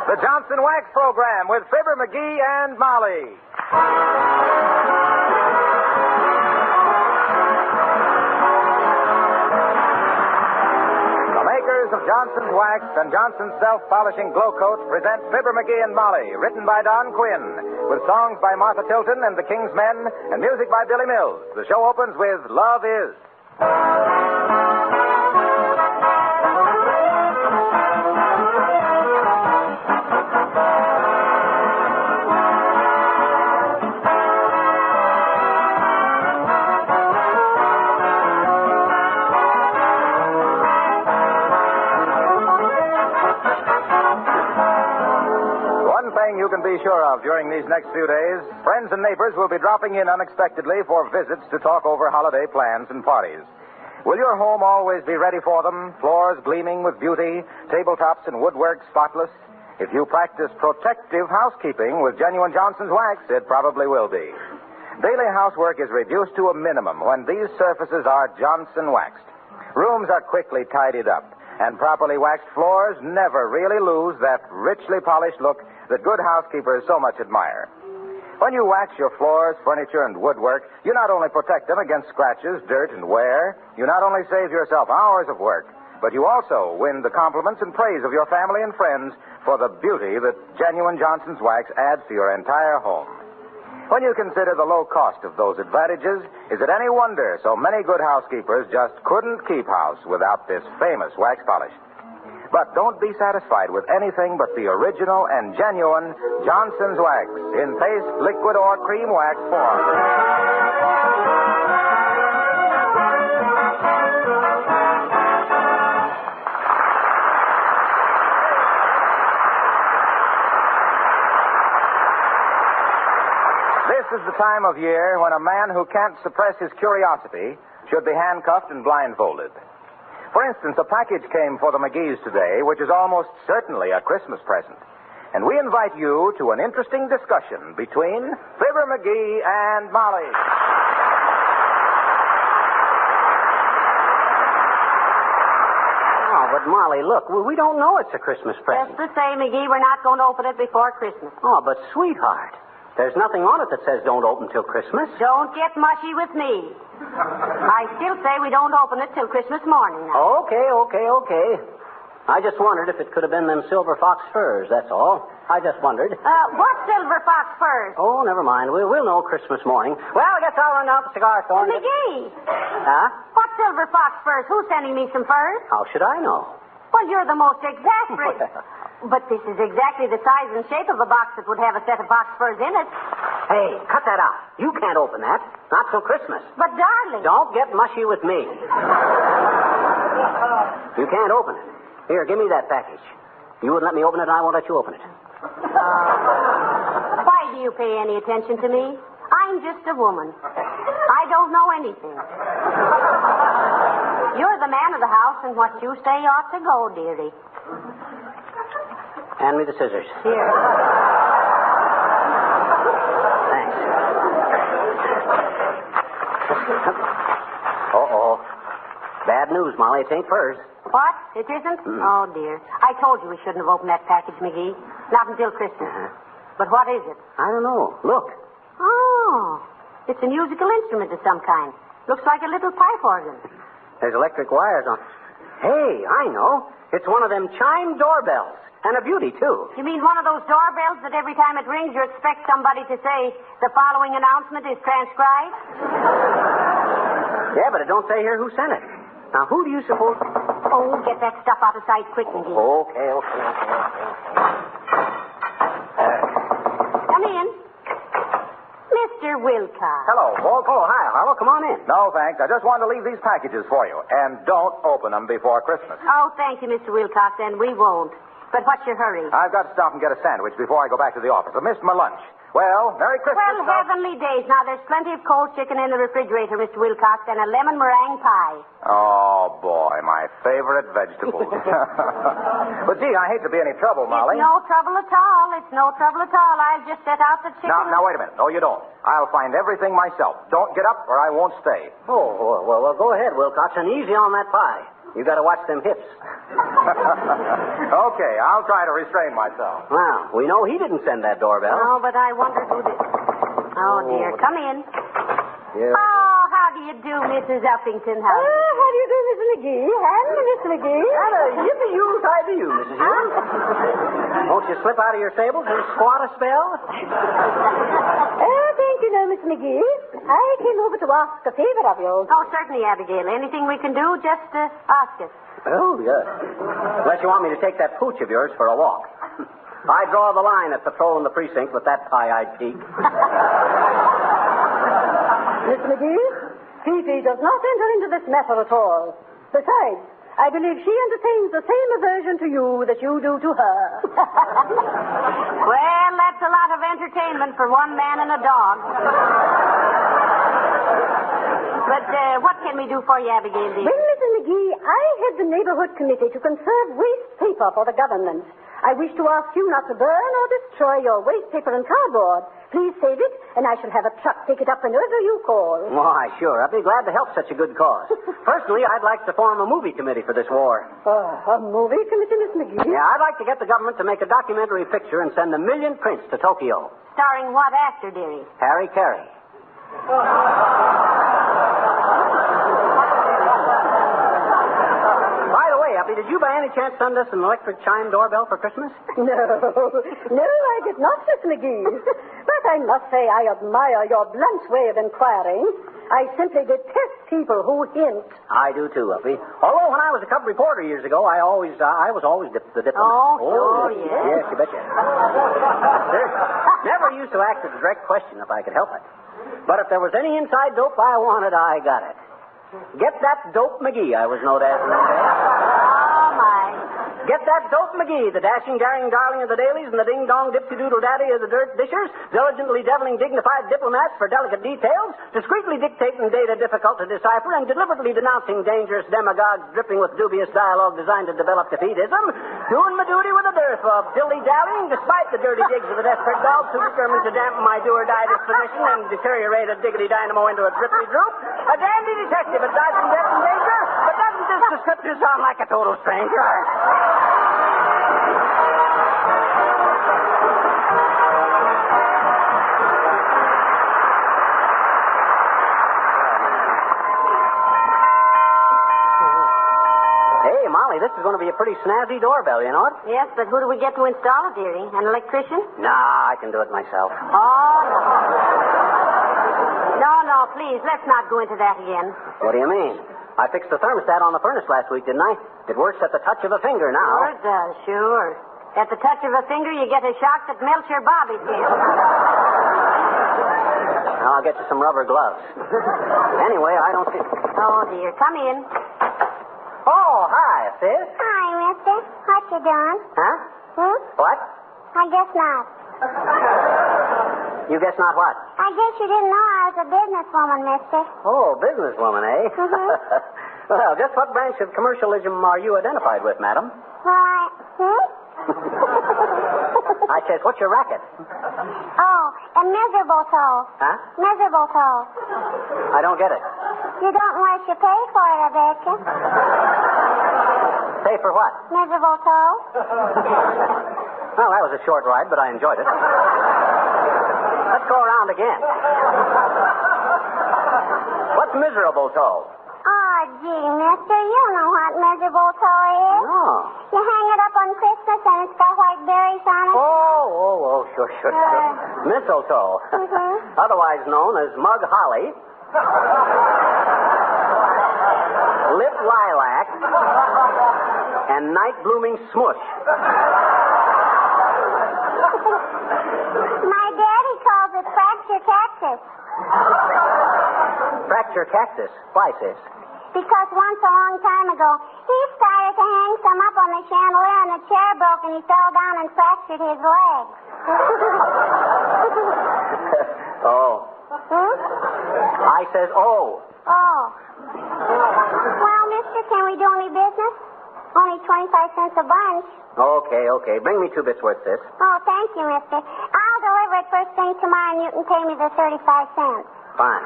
The Johnson Wax Program with Fibber McGee and Molly. The makers of Johnson's Wax and Johnson's Self-Polishing Glow Coat present Fibber McGee and Molly, written by Don Quinn, with songs by Martha Tilton and the King's Men, and music by Billy Mills. The show opens with Love Is. You can be sure of during these next few days, friends and neighbors will be dropping in unexpectedly for visits to talk over holiday plans and parties. Will your home always be ready for them? Floors gleaming with beauty, tabletops and woodwork spotless? If you practice protective housekeeping with genuine Johnson's Wax, it probably will be. Daily housework is reduced to a minimum when these surfaces are Johnson waxed. Rooms are quickly tidied up, and properly waxed floors never really lose that richly polished look that good housekeepers so much admire. When you wax your floors, furniture, and woodwork, you not only protect them against scratches, dirt, and wear, you not only save yourself hours of work, but you also win the compliments and praise of your family and friends for the beauty that genuine Johnson's Wax adds to your entire home. When you consider the low cost of those advantages, is it any wonder so many good housekeepers just couldn't keep house without this famous wax polish? But don't be satisfied with anything but the original and genuine Johnson's Wax in paste, liquid, or cream wax form. This is the time of year when a man who can't suppress his curiosity should be handcuffed and blindfolded. For instance, a package came for the McGees today, which is almost certainly a Christmas present. And we invite you to an interesting discussion between Fibber McGee and Molly. Oh, but Molly, look, we don't know it's a Christmas present. Just the same, McGee, we're not going to open it before Christmas. Oh, but sweetheart, there's nothing on it that says don't open till Christmas. Don't get mushy with me. I still say we don't open it till Christmas morning now. Okay. I just wondered if it could have been them silver fox furs, that's all. I just wondered. What silver fox furs? Oh, never mind. We'll know Christmas morning. Well, I guess I'll run out the cigar store. McGee! Huh? What silver fox furs? Who's sending me some furs? How should I know? Well, you're the most exasperating. But this is exactly the size and shape of a box that would have a set of fox furs in it. Hey, cut that out. You can't open that. Not till Christmas. But, darling... Don't get mushy with me. You can't open it. Here, give me that package. You wouldn't let me open it, and I won't let you open it. Why do you pay any attention to me? I'm just a woman. I don't know anything. You're the man of the house, and what you say ought to go, dearie. Hand me the scissors. Here. Thanks. Uh-oh. Bad news, Molly. It ain't furs. What? It isn't? Oh, dear. I told you we shouldn't have opened that package, McGee. Not until Christmas. But what is it? I don't know. Look. Oh. It's a musical instrument of some kind. Looks like a little pipe organ. There's electric wires on. Hey, I know. It's one of them chime doorbells. And a beauty, too. You mean one of those doorbells that every time it rings you expect somebody to say, the following announcement is transcribed? Yeah, but it don't say here who sent it. Now, who do you suppose... Oh, get that stuff out of sight quick, McGee. Okay. Come in. Mr. Wilcox. Hello, Paul. Oh, hi, Harlow. Come on in. No, thanks. I just wanted to leave these packages for you. And don't open them before Christmas. Oh, thank you, Mr. Wilcox, and we won't. But what's your hurry? I've got to stop and get a sandwich before I go back to the office. I missed my lunch. Well, Merry Christmas. Well, heavenly days. Now, there's plenty of cold chicken in the refrigerator, Mr. Wilcox, and a lemon meringue pie. Oh, boy, my favorite vegetable. But, gee, I hate to be any trouble, Molly. It's no trouble at all. I'll just set out the chicken. Now, wait a minute. No, you don't. I'll find everything myself. Don't get up or I won't stay. Oh, well, go ahead, Wilcox, and easy on that pie. You got to watch them hips. Okay, I'll try to restrain myself. Well, we know he didn't send that doorbell. Oh, but I wonder who did. Oh, dear. Come in. Yeah. Oh, how do you do, Mrs. Uppington? How do you do, Mrs. McGee? And Mr. McGee? And a yippee-yoo-tie to you, Mrs. Hughes. Won't you slip out of your stables and squat a spell? Thank you, no, Miss McGee. I came over to ask a favor of you. Oh, certainly, Abigail. Anything we can do, just ask us. Oh, yes. Unless you want me to take that pooch of yours for a walk. I draw the line at patrolling the precinct with that pie-eyed peak. Miss McGee, Fifi does not enter into this matter at all. Besides, I believe she entertains the same aversion to you that you do to her. Well, that's a lot of entertainment for one man and a dog. But what can we do for you, Abigail, dear? Well, Mrs. McGee, I head the neighborhood committee to conserve waste paper for the government. I wish to ask you not to burn or destroy your waste paper and cardboard. Please save it, and I shall have a truck pick it up whenever you call. Why, sure. I'd be glad to help such a good cause. Personally, I'd like to form a movie committee for this war. A movie committee, Miss McGee? Yeah, I'd like to get the government to make a documentary picture and send 1 million prints to Tokyo. Starring what actor, dearie? Harry Carey. By the way, Uppy, did you by any chance send us an electric chime doorbell for Christmas? No, I did not, Miss McGee. But I must say I admire your blunt way of inquiring. I simply detest people who hint. I do too, Uppy. Although when I was a cub reporter years ago, I was always the diplomat. Oh, yes. Yes, you betcha. Never used to ask a direct question if I could help it. But if there was any inside dope I wanted, I got it. Get that dope McGee, I was known as in them days. Oh, my. Get that dope McGee, the dashing, daring darling of the dailies and the ding-dong dipsy-doodle-daddy of the dirt dishers, diligently deviling dignified diplomats for delicate details, discreetly dictating data difficult to decipher, and deliberately denouncing dangerous demagogues dripping with dubious dialogue designed to develop defeatism, doing my duty with a dearth of dilly-dallying despite the dirty digs of the desperate dogs who determined to dampen my do-or-die disposition and deteriorate a diggity dynamo into a drippy droop, a dandy detective at dodging death and danger, but doesn't this description sound like a total stranger? Hey, Molly, this is going to be a pretty snazzy doorbell, you know it? Yes, but who do we get to install it, dearie? An electrician? Nah, I can do it myself. Oh, no, please, let's not go into that again. What do you mean? I fixed the thermostat on the furnace last week, didn't I? It works at the touch of a finger Sure now. it does, sure. At the touch of a finger, you get a shock that melts your bobby pin. I'll get you some rubber gloves. Anyway, I don't think... Oh, dear. Come in. Oh, hi, sis. Hi, mister. What you doing? Huh? What? I guess not. You guess not what? I guess you didn't know I was a businesswoman, mister. Oh, businesswoman, eh? Mhm. Well, just what branch of commercialism are you identified with, madam? Well, I says, what's your racket? Oh, a miserable toe. Huh? Miserable toe. I don't get it. You don't unless you pay for it, I bet you. Pay for what? Miserable toe. Well, that was a short ride, but I enjoyed it. Let's go around again. What's miserable toe? Oh, gee, mister, you know what miserable toe is. No. You hang it up on Christmas and it's got white berries on it. Oh, sure. Mistletoe. Mhm. Otherwise known as mug holly, lip lilac, and night blooming smush. My daddy calls it fracture cactus. Fracture cactus. Why, sis? Because once a long time ago, he started to hang some up on the chandelier and the chair broke and he fell down and fractured his leg. Oh. I says, oh. Oh. Well, mister, can we do any business? Only 25 cents a bunch. Okay. Bring me 2 bits worth, sis. Oh, thank you, mister. I'll deliver it first thing tomorrow and you can pay me the 35 cents. Fine.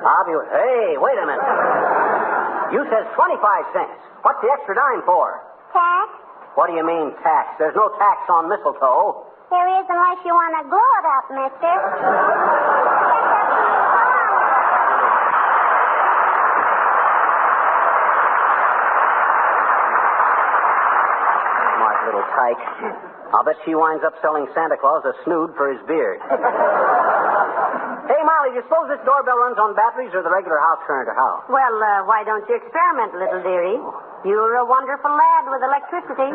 I'll be... Hey, wait a minute. You says 25 cents. What's the extra dime for? Tax? What do you mean, tax? There's no tax on mistletoe. There is unless you want to glue it up, mister. Smart little tyke. I'll bet she winds up selling Santa Claus a snood for his beard. Hey, Molly, do you suppose this doorbell runs on batteries or the regular house current or how? Well, why don't you experiment, little dearie? You're a wonderful lad with electricity.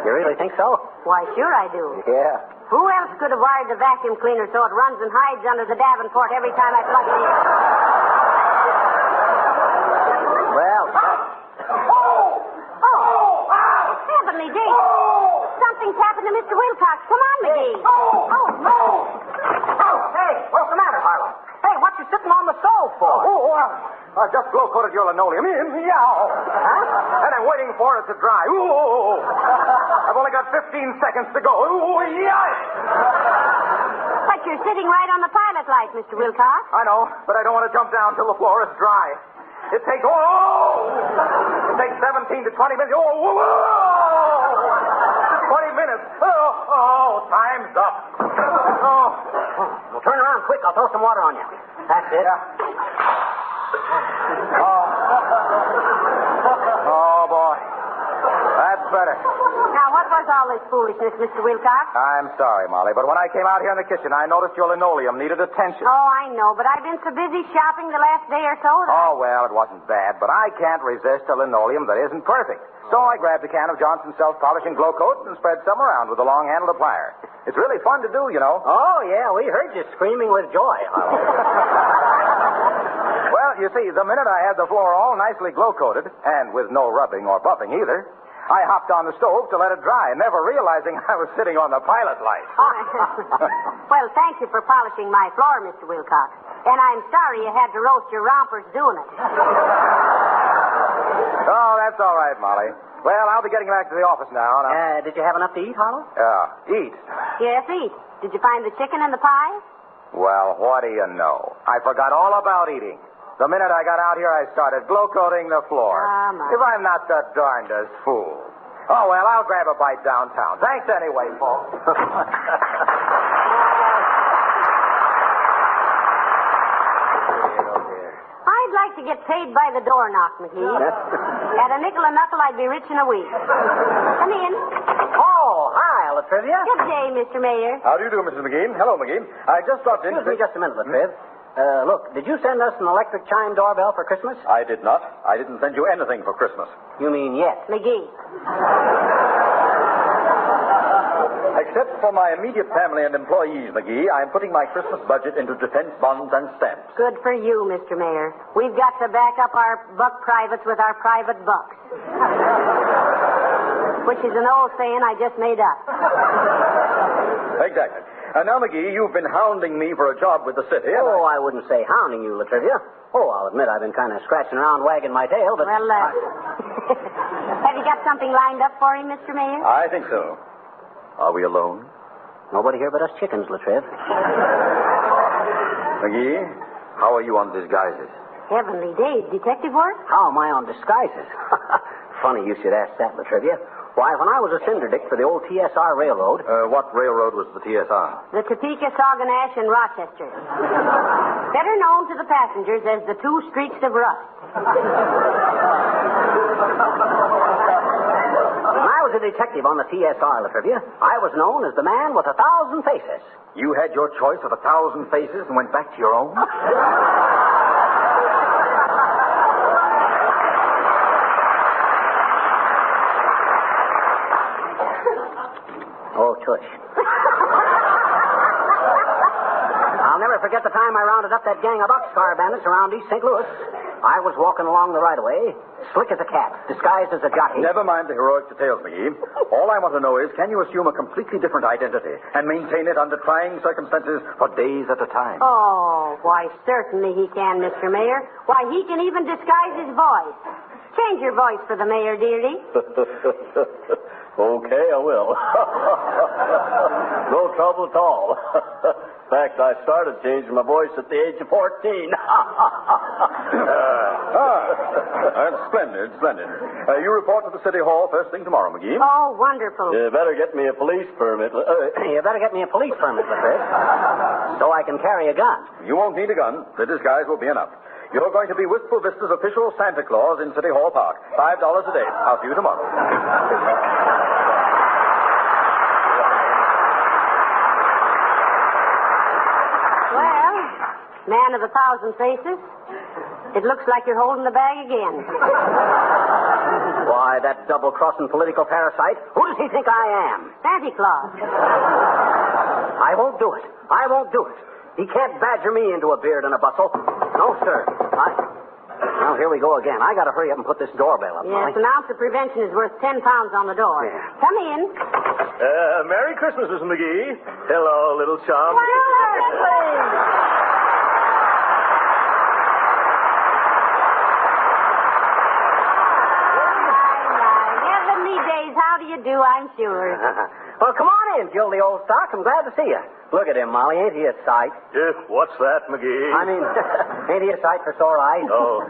You really think so? Why, sure I do. Yeah. Who else could have wired the vacuum cleaner so it runs and hides under the Davenport every time I plug it in? Well... Heavenly days. Something's happened to Mr. Wilcox. Come on, McGee. Hey, what's the matter, Harlow? Hey, what you sitting on the stove for? I just glow-coated your linoleum. Meow. Huh? And I'm waiting for it to dry. Ooh. I've only got 15 seconds to go. Ooh, yeah. But you're sitting right on the pilot light, Mr. Wilcox. I know, but I don't want to jump down till the floor is dry. It takes 17 to 20 minutes. 20 minutes. Time's up. Well, turn around quick. I'll throw some water on you. That's it. Oh, boy. That's better. Now, what was all this foolishness, Mr. Wilcox? I'm sorry, Molly, but when I came out here in the kitchen, I noticed your linoleum needed attention. Oh, I know, but I've been so busy shopping the last day or so that... Oh, well, it wasn't bad, but I can't resist a linoleum that isn't perfect. So I grabbed a can of Johnson's self-polishing glow coat and spread some around with a long-handled applier. It's really fun to do, you know. Oh, yeah, we heard you screaming with joy, Harlow. Well, you see, the minute I had the floor all nicely glow-coated, and with no rubbing or buffing either, I hopped on the stove to let it dry, never realizing I was sitting on the pilot light. Well, thank you for polishing my floor, Mr. Wilcox. And I'm sorry you had to roast your rompers doing it. Oh, that's all right, Molly. Well, I'll be getting back to the office now. Did you have enough to eat, Harlow? Eat. Yes, eat. Did you find the chicken and the pie? Well, what do you know? I forgot all about eating. The minute I got out here, I started glow-coating the floor. My. If I'm not the darndest fool. Oh, well, I'll grab a bite downtown. Thanks anyway, folks. I'd like to get paid by the door knock, McGee. At a nickel a knuckle, I'd be rich in a week. Come in. Oh, hi, Latrivia. Good day, Mr. Mayor. How do you do, Mrs. McGee? Hello, McGee. I just dropped in... Excuse me just a minute, Latriv. Look, did you send us an electric chime doorbell for Christmas? I did not. I didn't send you anything for Christmas. You mean yet? McGee. Except for my immediate family and employees, McGee, I'm putting my Christmas budget into defense bonds and stamps. Good for you, Mr. Mayor. We've got to back up our buck privates with our private bucks. Which is an old saying I just made up. Exactly. And now, McGee, you've been hounding me for a job with the city. Oh, I wouldn't say hounding you, Latrivia. Oh, I'll admit I've been kind of scratching around wagging my tail, but... Well, have you got something lined up for him, Mr. Mayor? I think so. Are we alone? Nobody here but us chickens, Latriv. McGee, how are you on disguises? Heavenly days. Detective work? How am I on disguises? Funny you should ask that, Latrivia. Why, when I was a Cinderdick for the old TSR Railroad... What railroad was the TSR? The Topeka, Sauganash, and Rochester. Better known to the passengers as the Two Streaks of Rust. When I was a detective on the TSR, Latrivia, I was known as the man with 1,000 faces. You had your choice of 1,000 faces and went back to your own? Oh, tush. I'll never forget the time I rounded up that gang of boxcar bandits around East St. Louis. I was walking along the right-of-way, slick as a cat, disguised as a jockey. Never mind the heroic details, McGee. All I want to know is, can you assume a completely different identity and maintain it under trying circumstances for days at a time? Oh, why, certainly he can, Mr. Mayor. Why, he can even disguise his voice. Change your voice for the mayor, dearie. Okay, I will. No trouble at all. In fact, I started changing my voice at the age of 14. Splendid. You report to the City Hall first thing tomorrow, McGee. Oh, wonderful. You better get me a police permit. You better get me a police permit, Chris, so I can carry a gun. You won't need a gun. The disguise will be enough. You're going to be Wistful Vista's official Santa Claus in City Hall Park. $5 a day. I'll see you tomorrow. Well, man of 1,000 faces, it looks like you're holding the bag again. Why, that double-crossing political parasite. Who does he think I am? Santa Claus. I won't do it. He can't badger me into a beard and a bustle. No, sir. Well, here we go again. I got to hurry up and put this doorbell up, Yes, Molly. an ounce of prevention is worth 10 pounds on the door. Yeah. Come in. Merry Christmas, Mrs. McGee. Hello, little chum. Heavenly days, how do you do, I'm sure. Well, come on in, Gildy, old stock. I'm glad to see you. Look at him, Molly. Ain't he a sight? What's that, McGee? I mean, ain't he a sight for sore eyes? Oh.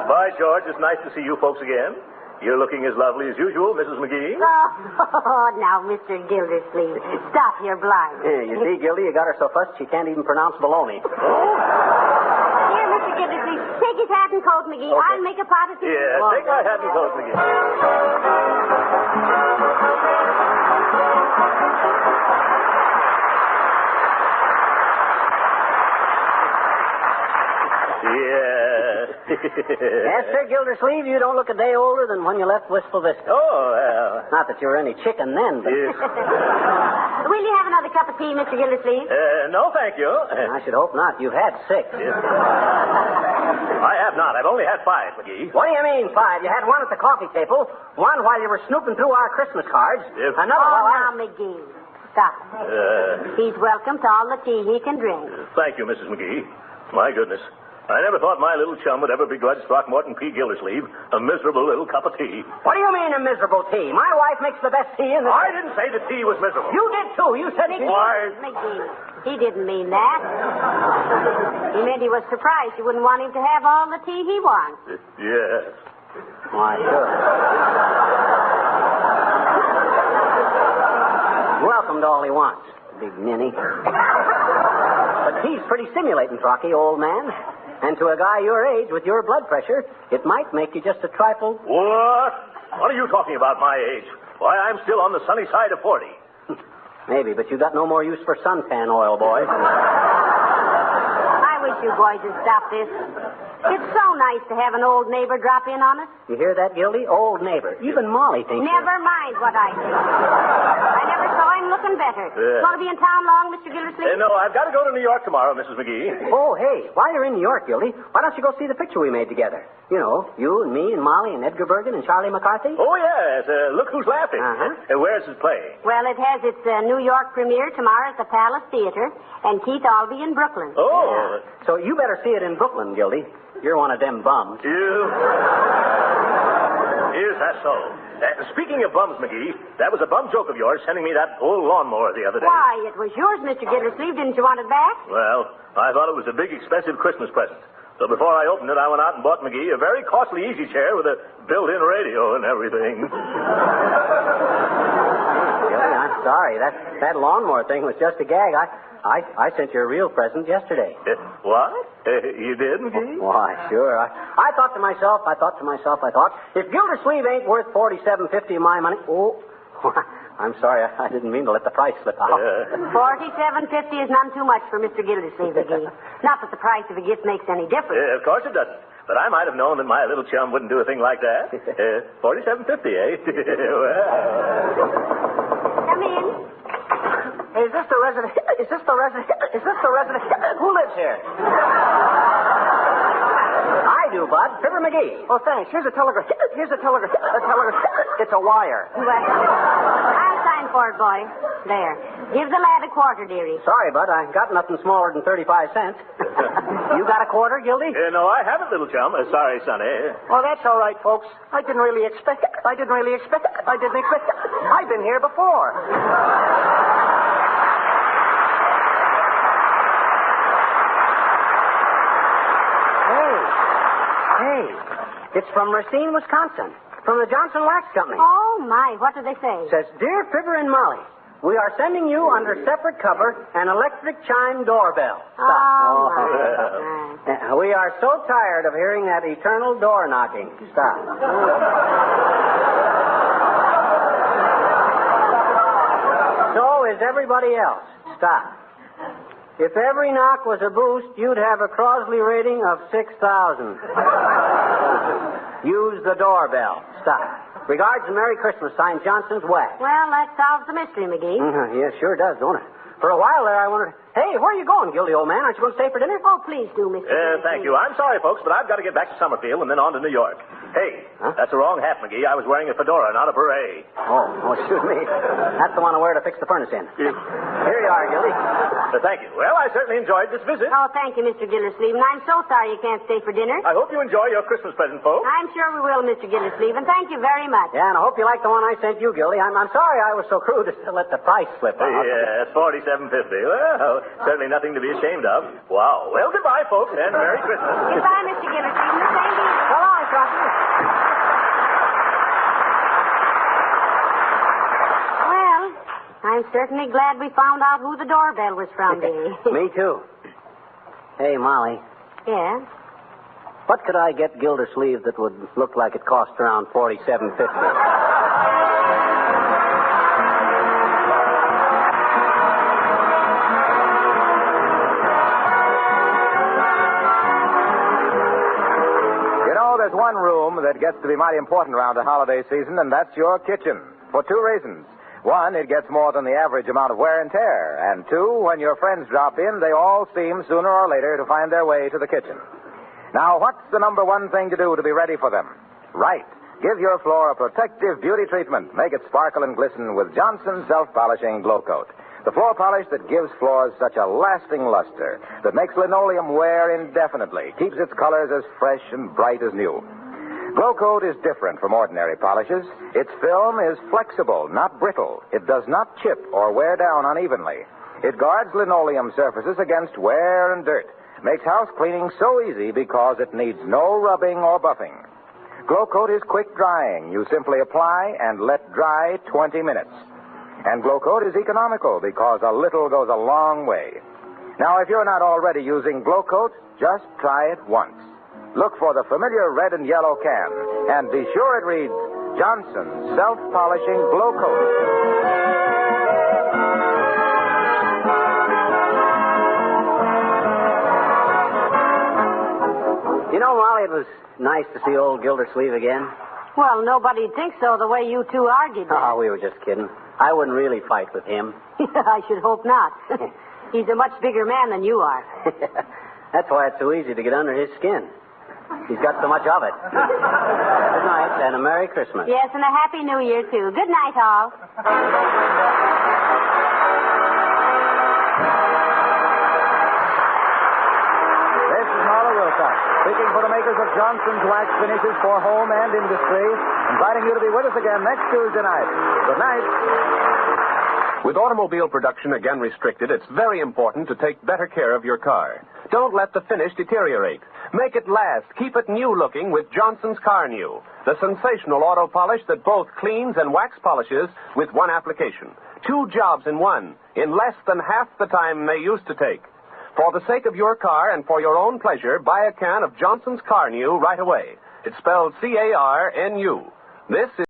By George, it's nice to see you folks again. You're looking as lovely as usual, Mrs. McGee. Oh, now, Mr. Gildersleeve, stop your blind. Yeah, you see, Gildy, you got her so fussed she can't even pronounce baloney. Here, Mr. Gildersleeve, take his hat and coat, McGee. Okay. I'll make a pot of tea. Yeah, take my hat and coat, McGee. Yes, Sir Gildersleeve, you don't look a day older than when you left Wistful Vista. Oh, well. Not that you were any chicken then, but... Yes. Will you have another cup of tea, Mr. Gildersleeve? No, thank you. I should hope not. You've had 6. I have not. I've only had 5, McGee. What do you mean, 5? You had one at the coffee table, one while you were snooping through our Christmas cards, another while now, McGee, stop. He's welcome to all the tea he can drink. Thank you, Mrs. McGee. My goodness. I never thought my little chum would ever begrudge Throckmorton P. Gildersleeve a miserable little cup of tea. What do you mean a miserable tea? My wife makes the best tea in the... I didn't say the tea was miserable. You did, too. You said he... Why? McGee, he didn't mean that. He meant he was surprised you wouldn't want him to have all the tea he wants. Yes. Why, sure. Welcome to all he wants, big ninny. But tea's pretty stimulating, Trocky, old man. And to a guy your age with your blood pressure, it might make you just a trifle... What? What are you talking about, my age? Why, I'm still on the sunny side of 40. Maybe, but you got no more use for suntan oil, boy. I wish you boys would stop this. It's so nice to have an old neighbor drop in on us. You hear that, Gildy? Old neighbor. Even Molly thinks... Never mind what I think. I never saw him looking better. Going to be in town long, Mr. Gildersleeve? No, I've got to go to New York tomorrow, Mrs. McGee. Oh, hey, while you're in New York, Gildy, why don't you go see the picture we made together? You know, you and me and Molly and Edgar Bergen and Charlie McCarthy. Oh, yes. Look who's laughing. Where's his play? Well, it has its New York premiere tomorrow at the Palace Theater, and Keith will be in Brooklyn. Oh. Yeah. So you better see it in Brooklyn, Gildy. You're one of them bums. Is that so? Speaking of bums, McGee, that was a bum joke of yours sending me that old lawnmower the other day. Why, it was yours, Mr. Gildersleeve. Didn't you want it back? Well, I thought it was a big, expensive Christmas present. So before I opened it, I went out and bought McGee a very costly easy chair with a built-in radio and everything. Gildy, I'm sorry. That lawnmower thing was just a gag. I sent you a real present yesterday. What? You did, McGee? Why, sure. I thought to myself, if Gildersleeve ain't worth $47.50 of my money... Oh, I'm sorry. I didn't mean to let the price slip out. $47.50 is none too much for Mr. Gildersleeve, McGee. Not that the price of a gift makes any difference. Of course it doesn't. But I might have known that my little chum wouldn't do a thing like that. $47.50, eh? Well. Come in. Is this the resident? Who lives here? I do, Bud. Fibber McGee. Oh, thanks. Here's a telegram. It's a wire. Well, I'll sign for it, boy. There. Give the lad a quarter, dearie. Sorry, Bud. I got nothing smaller than 35 cents. You got a quarter, Gildy? No, I haven't, little chum. Sorry, Sonny. Well, that's all right, folks. I didn't really expect it. I've been here before. Hey, it's from Racine, Wisconsin, from the Johnson Wax Company. Oh, my. What do they say? Says, Dear Fibber and Molly, we are sending you under separate cover an electric chime doorbell. Oh, my. We are so tired of hearing that eternal door knocking. Stop. So is everybody else. Stop. If every knock was a boost, you'd have a Crosley rating of 6,000. Use the doorbell. Stop. Regards and Merry Christmas. Signed Johnson's Wax. Well, that solves the mystery, McGee. Yeah, sure does, don't it? For a while there, I wondered, hey, where are you going, Gildy, old man? Aren't you going to stay for dinner? Oh, please do, Mr. Thank you. I'm sorry, folks, but I've got to get back to Summerfield and then on to New York. Hey, that's the wrong hat, McGee. I was wearing a fedora, not a beret. Oh, shoot me. That's the one I wear to fix the furnace in. Here you are, Gildy. Thank you. Well, I certainly enjoyed this visit. Oh, thank you, Mr. Gildersleeve. And I'm so sorry you can't stay for dinner. I hope you enjoy your Christmas present, folks. I'm sure we will, Mr. Gildersleeve, and thank you very much. Yeah, and I hope you like the one I sent you, Gildy. I'm sorry I was so crude as to let the price slip out. Yes, $47.50. Well, certainly nothing to be ashamed of. Wow. Well, goodbye, folks, and Merry Christmas. Goodbye, Mr. Gildersleeve. The same to you. So long, Crosley. Well, I'm certainly glad we found out who the doorbell was from, dearie. Me too. Hey, Molly. Yeah? What could I get Gildersleeve that would look like it cost around $47.50? There's one room that gets to be mighty important around the holiday season, and that's your kitchen. For two reasons. One, it gets more than the average amount of wear and tear. And two, when your friends drop in, they all seem sooner or later to find their way to the kitchen. Now, what's the number one thing to do to be ready for them? Right. Give your floor a protective beauty treatment. Make it sparkle and glisten with Johnson's Self-Polishing Glow Coat. The floor polish that gives floors such a lasting luster, that makes linoleum wear indefinitely, keeps its colors as fresh and bright as new. Glow Coat is different from ordinary polishes. Its film is flexible, not brittle. It does not chip or wear down unevenly. It guards linoleum surfaces against wear and dirt. Makes house cleaning so easy because it needs no rubbing or buffing. Glow Coat is quick drying. You simply apply and let dry 20 minutes. And Glow Coat is economical because a little goes a long way. Now, if you're not already using Glow Coat, just try it once. Look for the familiar red and yellow can, and be sure it reads Johnson's Self-Polishing Glow Coat. You know, Molly, it was nice to see old Gildersleeve again. Well, nobody'd think so the way you two argued that. Oh, we were just kidding. I wouldn't really fight with him. I should hope not. He's a much bigger man than you are. That's why it's so easy to get under his skin. He's got so much of it. Good night, and a Merry Christmas. Yes, and a Happy New Year, too. Good night, all. This is Marla Wilcox, speaking for the makers of Johnson's Wax Finishes for home and industry, inviting you to be with us again next Tuesday night. Good night. With automobile production again restricted, it's very important to take better care of your car. Don't let the finish deteriorate. Make it last. Keep it new looking with Johnson's Car New, the sensational auto polish that both cleans and wax polishes with one application. 2 jobs in one, in less than half the time they used to take. For the sake of your car and for your own pleasure, buy a can of Johnson's Car New right away. It's spelled C-A-R-N-U. This is